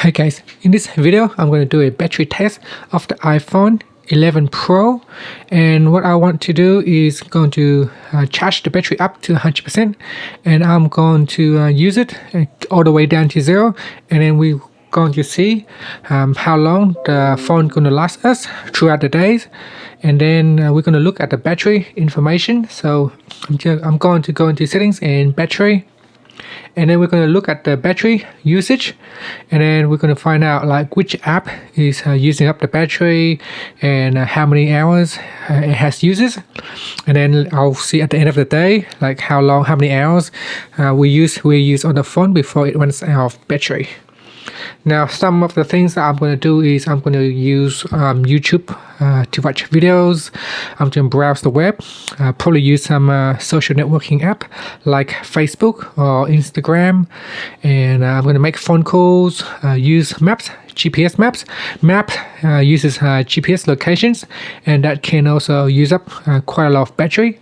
Hey guys, in this video I'm going to do a battery test of the iPhone 11 Pro, and what I want to do is going to charge the battery up to 100%, and I'm going to use it all the way down to 0, and then we're going to see how long the phone going to last us throughout the days. And then we're going to look at the battery information. So I'm going to go into settings and battery, and then we're going to look at the battery usage, and then we're going to find out like which app is using up the battery and how many hours it has uses. And then I'll see at the end of the day like how many hours we use on the phone before it runs out of battery. Now, some of the things that I'm going to do is I'm going to use YouTube to watch videos. I'm going to browse the web, probably use some social networking app like Facebook or Instagram, and I'm going to make phone calls, use maps, GPS maps. Map uses GPS locations, and that can also use up quite a lot of battery.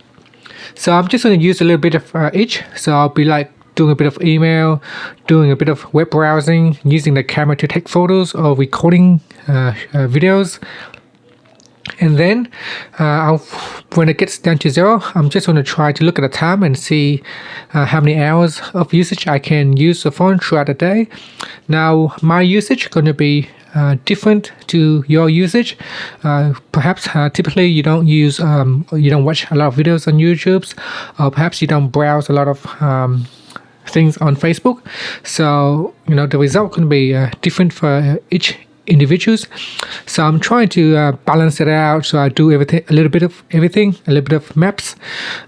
So I'm just going to use a little bit of each. So I'll be like doing a bit of email, doing a bit of web browsing, using the camera to take photos or recording videos. And then when it gets down to 0, I'm just going to try to look at the time and see how many hours of usage I can use the phone throughout the day. Now, my usage is going to be different to your usage. Perhaps typically you don't watch a lot of videos on YouTube, or perhaps you don't browse a lot of things on Facebook. So the result can be different for each individuals. So I'm trying to balance it out. So I do everything, a little bit of everything, a little bit of maps,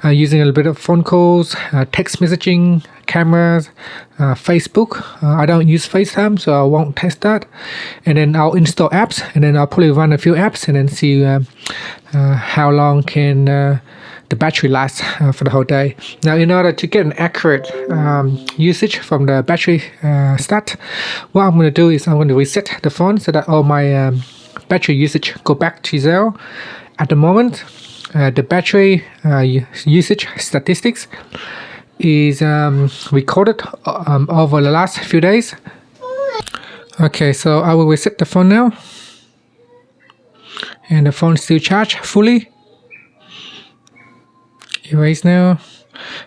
using a little bit of phone calls, text messaging, cameras, Facebook. I don't use FaceTime, so I won't test that. And then I'll install apps, and then I'll probably run a few apps and then see how long can the battery lasts for the whole day. Now, in order to get an accurate usage from the battery stat, what I'm going to do is I'm going to reset the phone so that all my battery usage go back to 0. At the moment, the battery usage statistics is recorded over the last few days. Okay, so I will reset the phone now, and the phone is still charged fully. Erase now,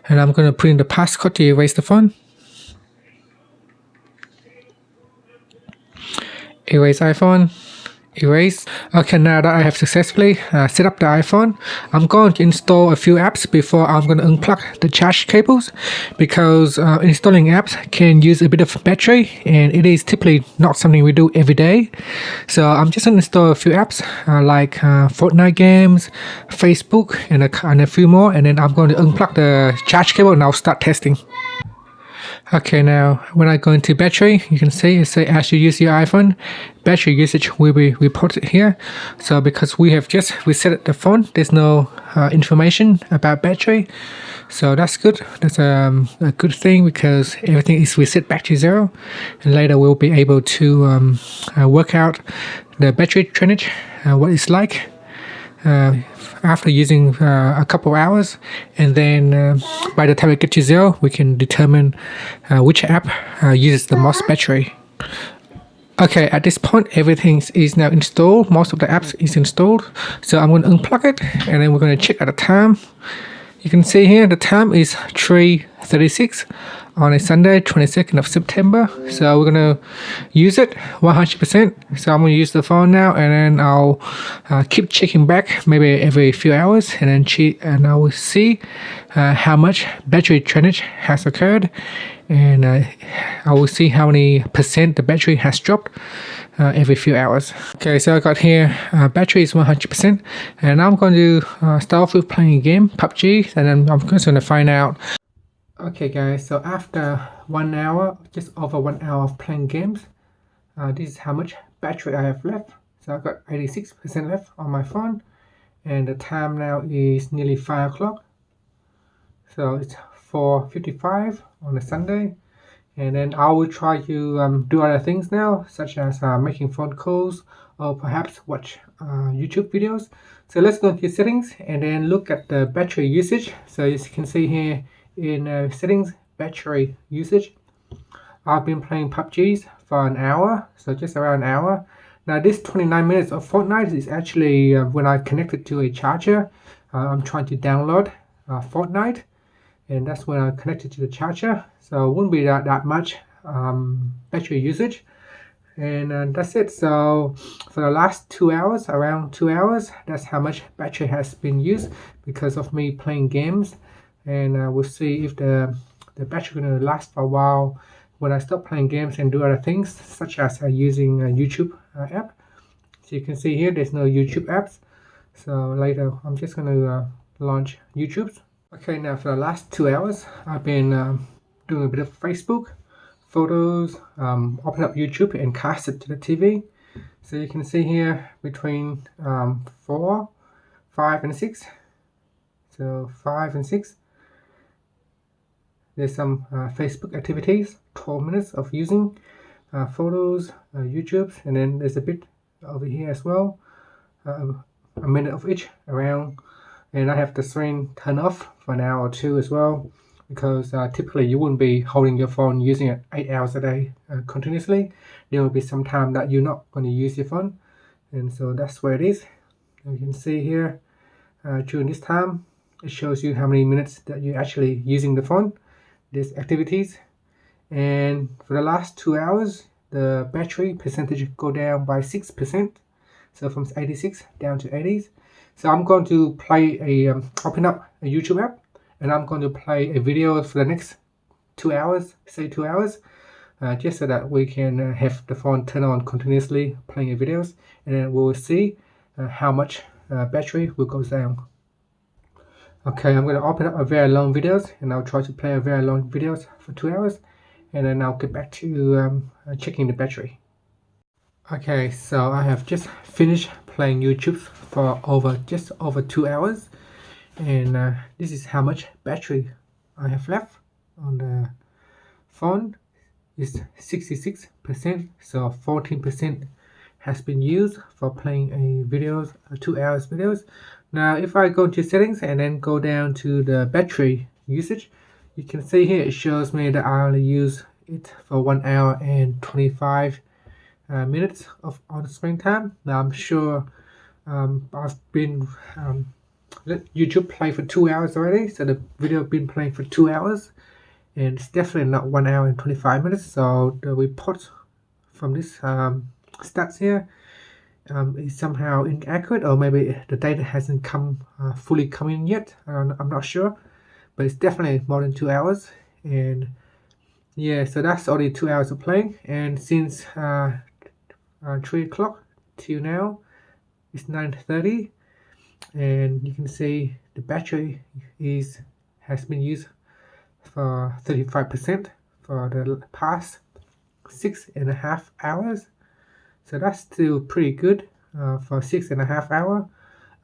and I'm going to put in the passcode to erase the phone. Erase iPhone. Erase. Okay, now that I have successfully set up the iPhone, I'm going to install a few apps before I'm going to unplug the charge cables, because installing apps can use a bit of battery, and it is typically not something we do every day. So I'm just going to install a few apps like Fortnite games, Facebook, and a few more, and then I'm going to unplug the charge cable and I'll start testing. Okay, now when I go into battery, you can see it say as you use your iPhone, battery usage will be reported here. So because we have just reset the phone, there's no information about battery. So that's good. That's a good thing, because everything is reset back to 0, and later we'll be able to work out the battery drainage, what it's like after using a couple hours, and then by the time we get to 0, we can determine which app uses the most battery. Okay, at this point everything is now installed. Most of the apps is installed, so I'm going to unplug it, and then we're going to check at the time. You can see here the time is 3:36 on a Sunday, 22nd of September. So we're going to use it 100%. So I'm going to use the phone now, and then I'll keep checking back maybe every few hours, and then I will see how much battery drainage has occurred, and I will see how many percent the battery has dropped every few hours. Okay, so I got here battery is 100%, and I'm going to start off with playing a game, PUBG, and then I'm just going to find out. Okay guys, so after 1 hour, just over 1 hour of playing games, this is how much battery I have left. So I've got 86% left on my phone, and the time now is nearly 5 o'clock. So it's 4:55 on a Sunday, and then I will try to do other things now, such as making phone calls, or perhaps watch YouTube videos. So let's go into settings and then look at the battery usage. So as you can see here in settings, battery usage, I've been playing PUBG for an hour, so just around an hour. Now this 29 minutes of Fortnite is actually when I connected to a charger. I'm trying to download Fortnite, and that's when I connected to the charger, so it wouldn't be that much battery usage. And that's it. So for the last 2 hours, around 2 hours, that's how much battery has been used because of me playing games. And we'll see if the battery gonna last for a while when I stop playing games and do other things, such as using a YouTube app. So you can see here there's no YouTube apps, so later I'm just gonna launch YouTube. Okay, now for the last 2 hours I've been doing a bit of Facebook photos, open up YouTube and cast it to the TV. So you can see here between 4, 5 and 6, so 5 and 6 there's some Facebook activities, 12 minutes of using photos, YouTube, and then there's a bit over here as well, a minute of each around. And I have the screen turned off for an hour or two as well, because typically you wouldn't be holding your phone using it 8 hours a day continuously. There will be some time that you're not going to use your phone, and so that's where it is. You can see here during this time it shows you how many minutes that you're actually using the phone, these activities. And for the last 2 hours the battery percentage go down by 6%, so from 86 down to 80s. So I'm going to play open up a YouTube app, and I'm going to play a video for the next 2 hours, say 2 hours, just so that we can have the phone turn on continuously playing videos, and then we'll see how much battery will go down. Okay, I'm going to open up a very long videos, and I'll try to play a very long videos for 2 hours, and then I'll get back to checking the battery. Okay, so I have just finished playing YouTube for just over 2 hours, and this is how much battery I have left on the phone. It's 66%, so 14% has been used for playing a videos, 2 hours videos. Now if I go to settings and then go down to the battery usage, you can see here it shows me that I only use it for 1 hour and 25 minutes of on screen time. Now I'm sure I've been let YouTube play for 2 hours already, so the video been playing for 2 hours, and it's definitely not 1 hour and 25 minutes. So the report from this stats here is somehow inaccurate, or maybe the data hasn't fully come in yet. I'm not sure, but it's definitely more than 2 hours. And yeah, so that's only 2 hours of playing, and since 3 o'clock till now it's 9:30, and you can see the battery has been used for 35% for the past 6.5 hours. So that's still pretty good for 6.5 hours.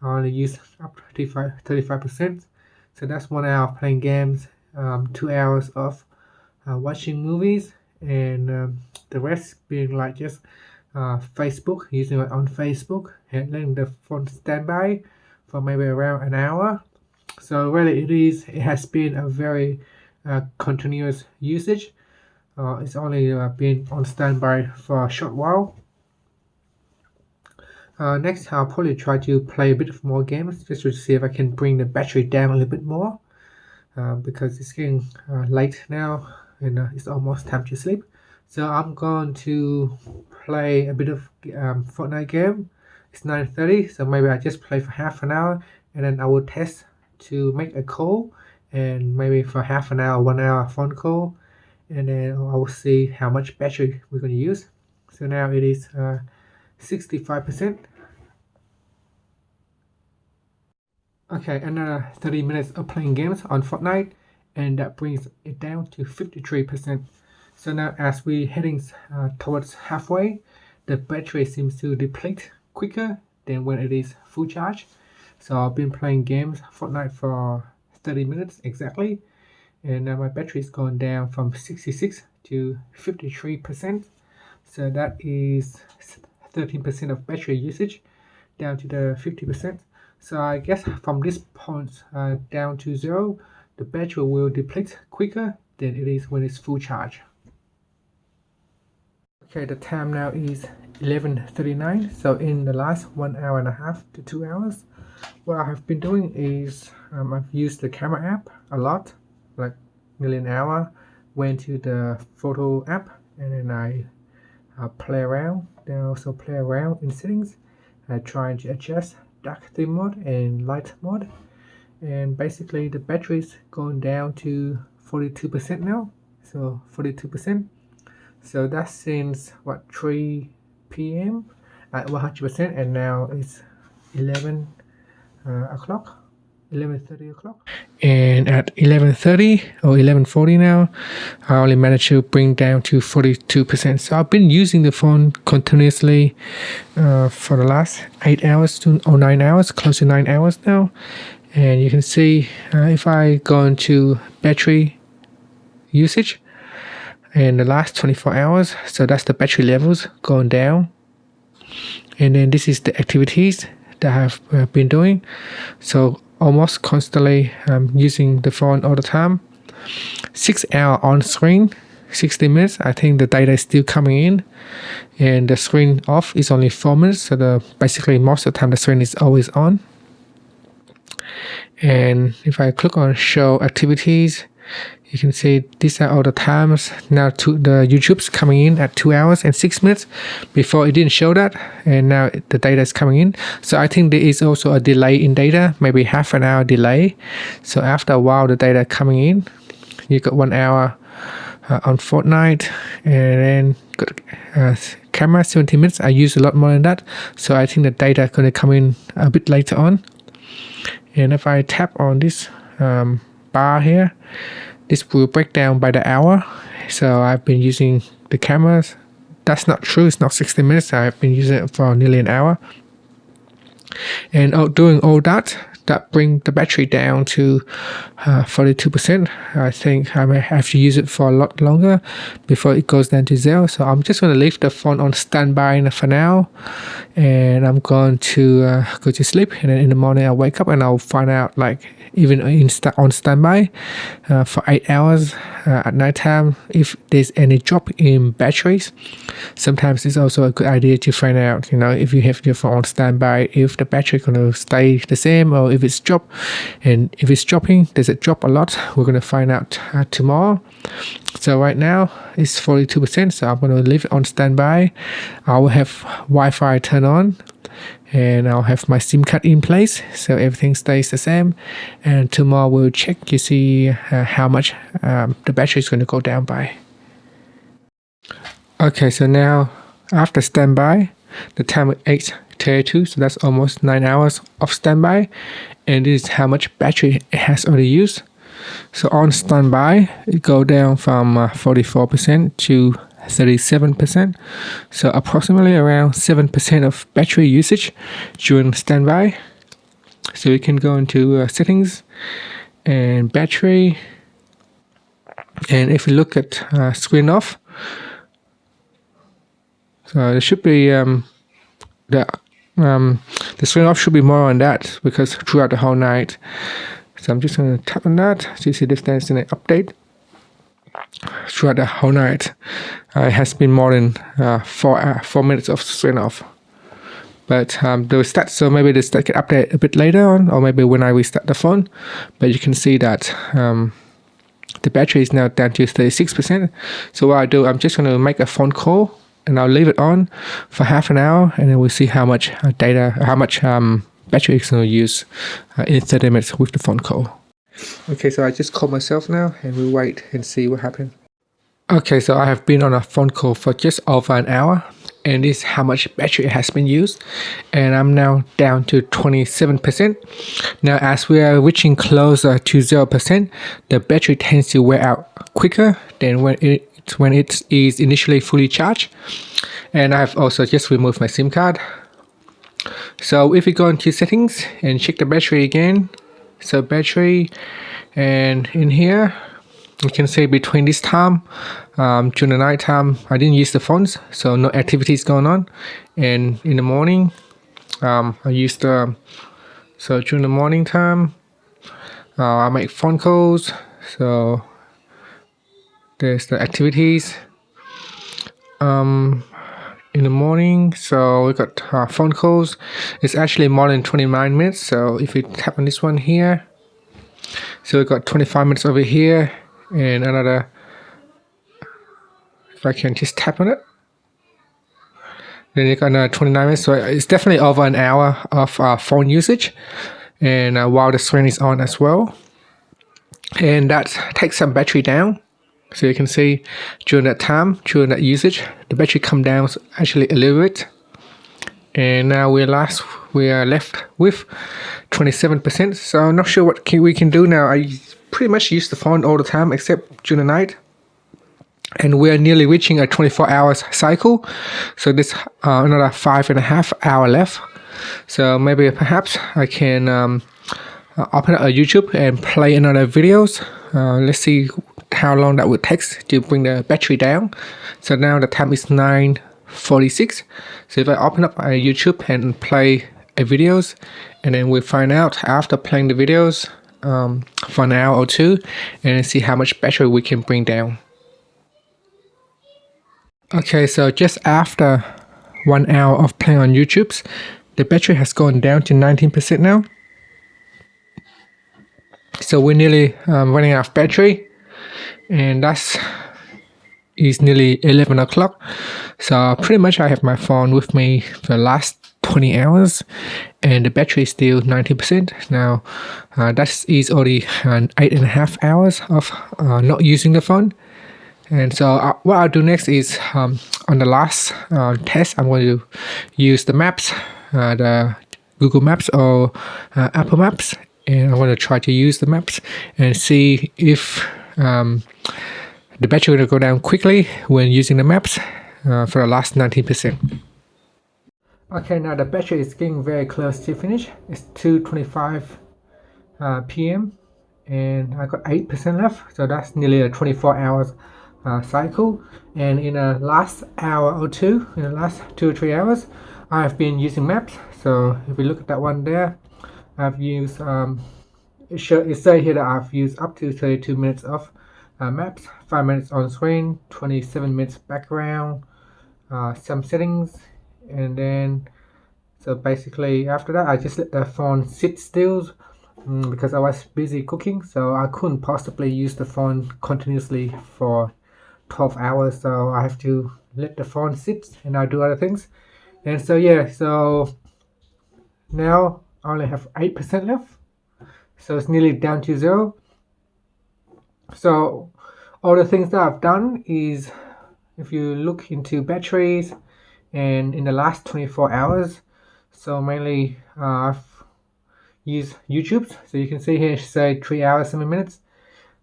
I only use up to 35%. So that's 1 hour of playing games, 2 hours of watching movies, and the rest being like just Facebook, using it on Facebook, and letting the phone standby for maybe around an hour. So really it has been a very continuous usage. It's only been on standby for a short while. Next I'll probably try to play a bit more games just to see if I can bring the battery down a little bit more, because it's getting late now, and it's almost time to sleep. So I'm going to play a bit of Fortnite game. It's 9:30, so maybe I just play for half an hour, and then I will test to make a call, and maybe for half an hour, 1 hour phone call, and then I will see how much battery we're going to use. So now it is 65%. Okay, another 30 minutes of playing games on Fortnite, and that brings it down to 53%. So now as we're heading towards halfway, the battery seems to deplete quicker than when it is full charge. So I've been playing games Fortnite for 30 minutes exactly, and now my battery is going down from 66 to 53%. So that is 13% of battery usage down to the 50%. So I guess from this point down to 0, the battery will deplete quicker than it is when it's full charge. Okay, the time now is 11:39. So in the last 1 hour and a half to 2 hours, what I have been doing is I've used the camera app a lot, like nearly an hour. Went to the photo app and then I play around. Then I also play around in settings. I try to adjust dark theme mode and light mode. And basically the battery is going down to 42% now. So 42%. So that's since what 3 p.m. at 100%, and now it's 11 o'clock, 11:30 o'clock. And at 11:30 or 11:40 now, I only managed to bring down to 42%. So I've been using the phone continuously for the last 8 hours or 9 hours, close to 9 hours now. And you can see if I go into battery usage in the last 24 hours, so that's the battery levels going down. And then this is the activities that I have been doing. So almost constantly using the phone all the time. 6 hour on screen, 60 minutes. I think the data is still coming in, and the screen off is only 4 minutes. So basically most of the time the screen is always on. And if I click on show activities, you can see these are all the times. Now the YouTube's coming in at 2 hours and 6 minutes. Before it didn't show that, and now the data is coming in. So I think there is also a delay in data, maybe half an hour delay. So after a while the data coming in, you got 1 hour on Fortnite, and then got camera 70 minutes. I use a lot more than that, so I think the data gonna come in a bit later on. And if I tap on this bar here, this will break down by the hour. So I've been using the cameras. That's not true. It's not 60 minutes. I've been using it for nearly an hour. And doing all that bring the battery down to 42%. I think I may have to use it for a lot longer before it goes down to 0. So I'm just going to leave the phone on standby for now, and I'm going to go to sleep. And then in the morning I'll wake up and I'll find out, like, even on standby for 8 hours at nighttime, if there's any drop in batteries. Sometimes it's also a good idea to find out, if you have your phone on standby, if the battery going to stay the same or if it's dropped. And if it's dropping, does it drop a lot? We're going to find out tomorrow. So right now it's 42%, so I'm going to leave it on standby. I will have Wi-Fi turned on, and I'll have my SIM card in place, so everything stays the same. And tomorrow we'll check to see how much the battery is going to go down by. Okay, so now after standby, the time is 8:32, so that's almost 9 hours of standby, and this is how much battery it has already used. So on standby, it go down from 44% to 37%, so approximately around 7% of battery usage during standby. So we can go into settings and battery, and if you look at screen off, so there should be the screen off should be more on that, because throughout the whole night. So I'm just going to tap on that to see if there's an update. Throughout the whole night, it has been more than 4 minutes of screen off. But the stats, so maybe the stat can update a bit later on, or maybe when I restart the phone. But you can see that the battery is now down to 36%. So what I do, I'm just going to make a phone call, and I'll leave it on for half an hour, and then we'll see how much battery it's going to use in 30 minutes with the phone call. Okay, so I just called myself now, and we'll wait and see what happens. Okay, so I have been on a phone call for just over an hour, and this is how much battery has been used, and I'm now down to 27%. Now as we are reaching closer to 0%, the battery tends to wear out quicker than when it is initially fully charged. And I've also just removed my SIM card. So if we go into settings and check the battery again, so battery, and in here you can see between this time during the night time I didn't use the phones, so no activities going on. And in the morning I used so during the morning time I make phone calls, so there's the activities. in the morning. So we got phone calls. It's actually more than 29 minutes. So if we tap on this one here, so we got 25 minutes over here, and another. If I can just tap on it, then you got another 29 minutes. So it's definitely over an hour of phone usage, and while the screen is on as well, and that takes some battery down. So you can see during that time, during that usage, the battery come down actually a little bit. And now we are left with 27%. So I'm not sure what we can do now. I pretty much use the phone all the time except during the night. And we are nearly reaching a 24 hours cycle. So this another 5.5 hours left. So maybe perhaps I can open up a YouTube and play another videos. Let's see how long that would take to bring the battery down. So now the time is 9:46. So if I open up a YouTube and play a videos, and then we'll find out after playing the videos for an hour or two, and see how much battery we can bring down. Okay, so just after 1 hour of playing on YouTube's, the battery has gone down to 19% now. So we're nearly running out of battery, and is nearly 11 o'clock. So pretty much I have my phone with me for the last 20 hours, and the battery is still 90%. Now that is already 8.5 hours of not using the phone. And so what I'll do next is on the last test, I'm going to use the maps, the Google Maps or Apple Maps, and I'm going to try to use the maps and see if the battery will go down quickly when using the maps for the last 19%. Okay, now the battery is getting very close to finish. It's 2:25 p.m. and I got 8% left, so that's nearly a 24 hours cycle. And in the last hour or two, in the last 2 or 3 hours, I've been using maps. So if we look at that one there, I've used it says here that I've used up to 32 minutes of maps, 5 minutes on screen, 27 minutes background, some settings, and then so basically after that I just let the phone sit still because I was busy cooking, so I couldn't possibly use the phone continuously for 12 hours, so I have to let the phone sit and I do other things. And so yeah, so now I only have 8% left, so it's nearly down to 0. So all the things that I've done is, if you look into batteries and in the last 24 hours, so mainly I've used YouTube. So you can see here, say 3 hours 7 minutes,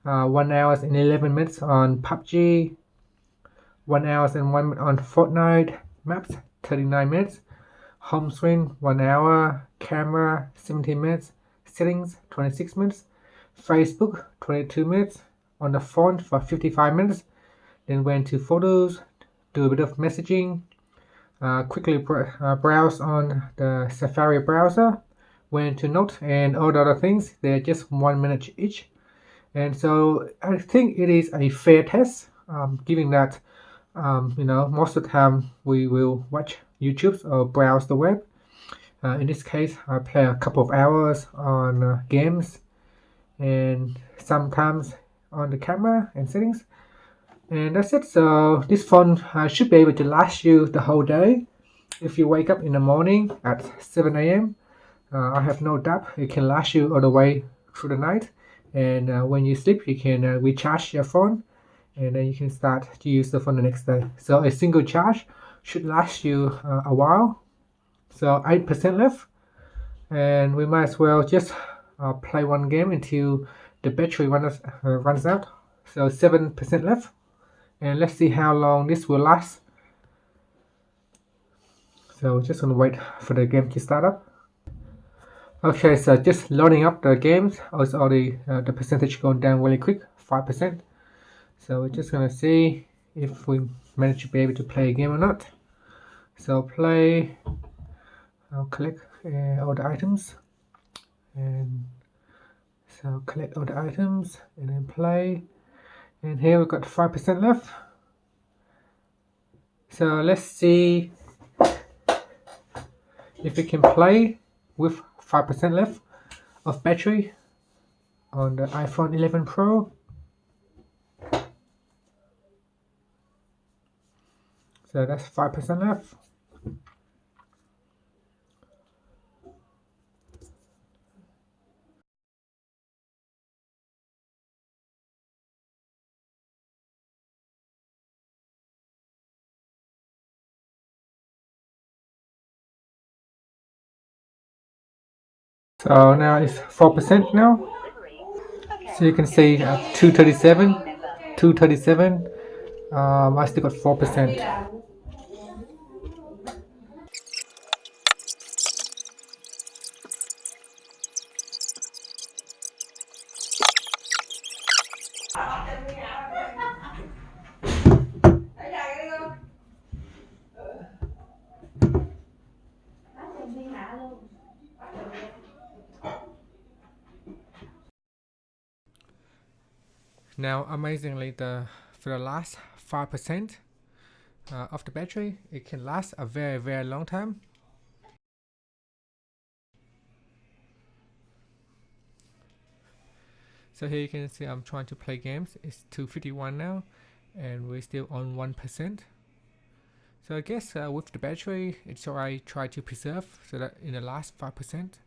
1 hour and 11 minutes on PUBG, 1 hour and 1 minute on Fortnite, maps 39 minutes, home screen 1 hour, camera 17 minutes, settings 26 minutes, Facebook 22 minutes, on the phone for 55 minutes, then went to photos, do a bit of messaging, quickly browse on the Safari browser, went to note, and all the other things. They're just 1 minute each. And so I think it is a fair test, given that most of the time we will watch YouTube or browse the web. In this case, I play a couple of hours on games, and sometimes on the camera and settings, and that's it. So this phone should be able to last you the whole day. If you wake up in the morning at 7 a.m., I have no doubt it can last you all the way through the night. And when you sleep, you can recharge your phone, and then you can start to use the phone the next day. So a single charge should last you a while. So 8% left, and we might as well just play one game until the battery runs out. So 7% left, and let's see how long this will last. So just gonna wait for the game to start up. Okay, so just loading up the games. It's already the percentage going down really quick, 5%. So we're just gonna see if we manage to be able to play a game or not. So play, I'll collect all the items, and so collect all the items and then play. And here we've got 5% left. So let's see if we can play with 5% left of battery on the iPhone 11 Pro. So that's 5% left. So now it's 4% now. So you can see 237, 237. I still got 4%. Now, amazingly, for the last 5% of the battery, it can last a very long time. So here you can see I'm trying to play games. It's 2:51 now, and we're still on 1%. So I guess with the battery, it's all I try to preserve so that in the last 5%,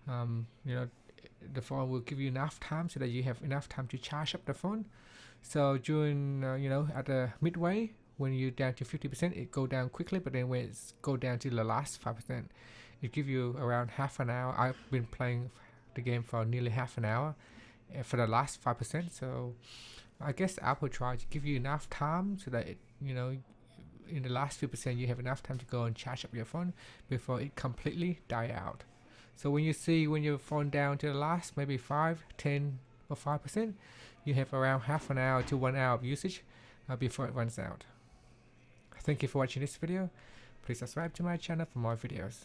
you know, the phone will give you enough time so that you have enough time to charge up the phone. So during at the midway, when you're down to 50%, it go down quickly, but then when it's go down to the last 5%, it give you around half an hour. I've been playing the game for nearly half an hour for the last 5%. So I guess Apple try to give you enough time so that in the last few percent you have enough time to go and charge up your phone before it completely die out. So when your phone down to the last maybe 5, 10 or 5%, you have around half an hour to 1 hour of usage before it runs out. Thank you for watching this video. Please subscribe to my channel for more videos.